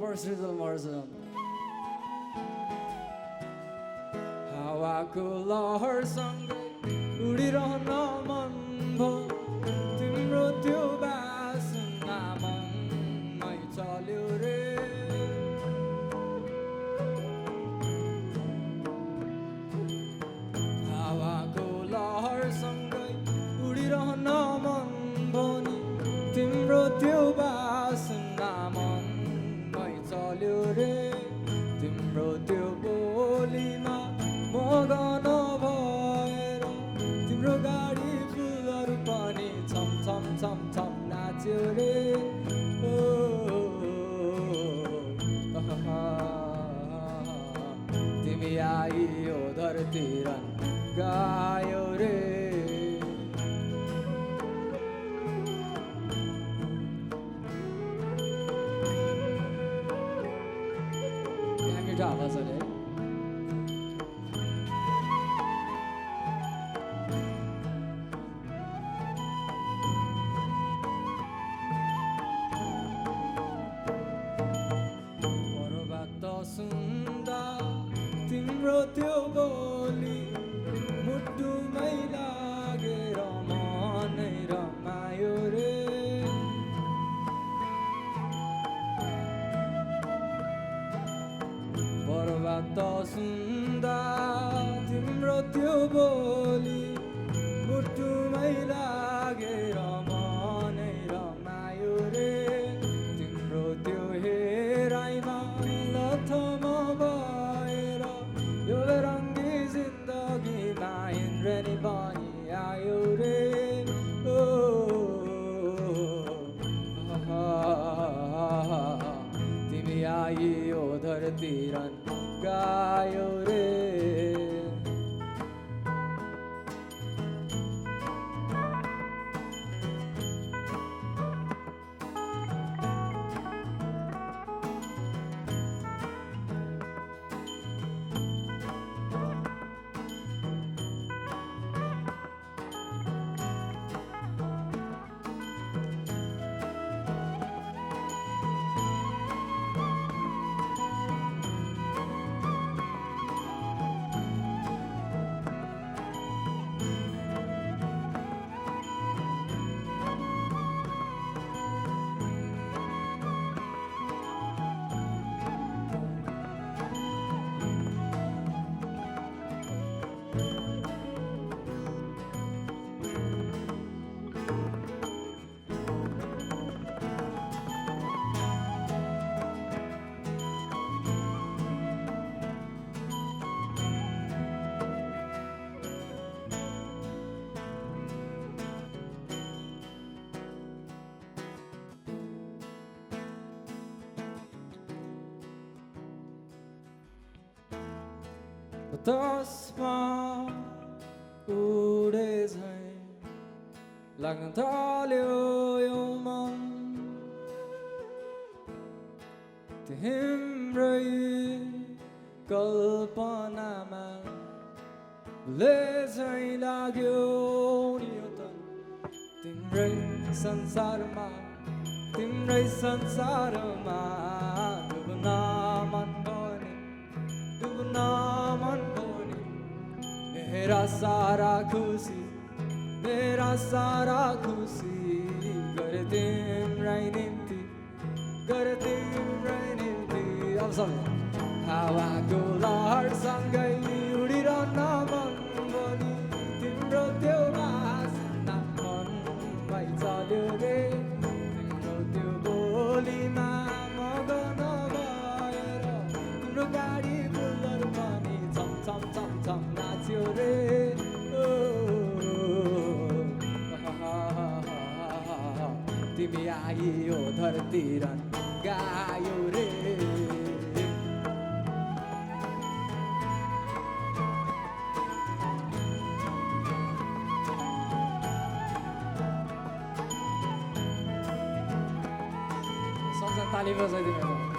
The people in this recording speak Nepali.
versatile version. हावाको लहरसँगै उडिरहन मन भो तिम्रो त्यो बासना मनमै चल्यो रे हावाको लहरसँगै उडिरहन मन भो नि तिम्रो त्यो बासना मनमै चल्यो रे तिम्रो त्यो बोलीमा मगन भएर तिम्रो गाडी फुलहरू पनि छम छम छम छम नाच्यो रे ओ तिमी आइयो धरती र गायो रे यहाँ मिठो आवाज छ रे सुन्दा तिम्रो त्यो बोली मुटुमै लागेर मनै रमायो रे बर्बाद सुन्दा तिम्रो त्यो बोली मुटुमै लागेर मनै रमायो रे तिम्रो त्यो हेराइमा लथम भएर यो रङ्गी जिन्दगीमा इन्द्रेणी बनी आयो रे ओ तिमी आइयो धरती र गायो रे बतासमा उडे झैँ लाग्न थाल्यो यो मन तिम्रै कल्पनामा ले झैँ लाग्यो नि यो त तिम्रै संसारमा डुब्न मन भने डुब्न मन भने मेरा सारा खुसी गरे तिम्रै निम्ति अब सब हावाको लहरसँगै उडिरहन मन भने तिम्रो त्यो बासना मनमै चल्यो रे तिम्रो त्यो बोलीमा मगन भएर तिम्रो गाडी फुलहरू पनि छम छम छम छम नाच्यो रे तिमी आइयो धरती र गायो रे ताली बजाइदिनु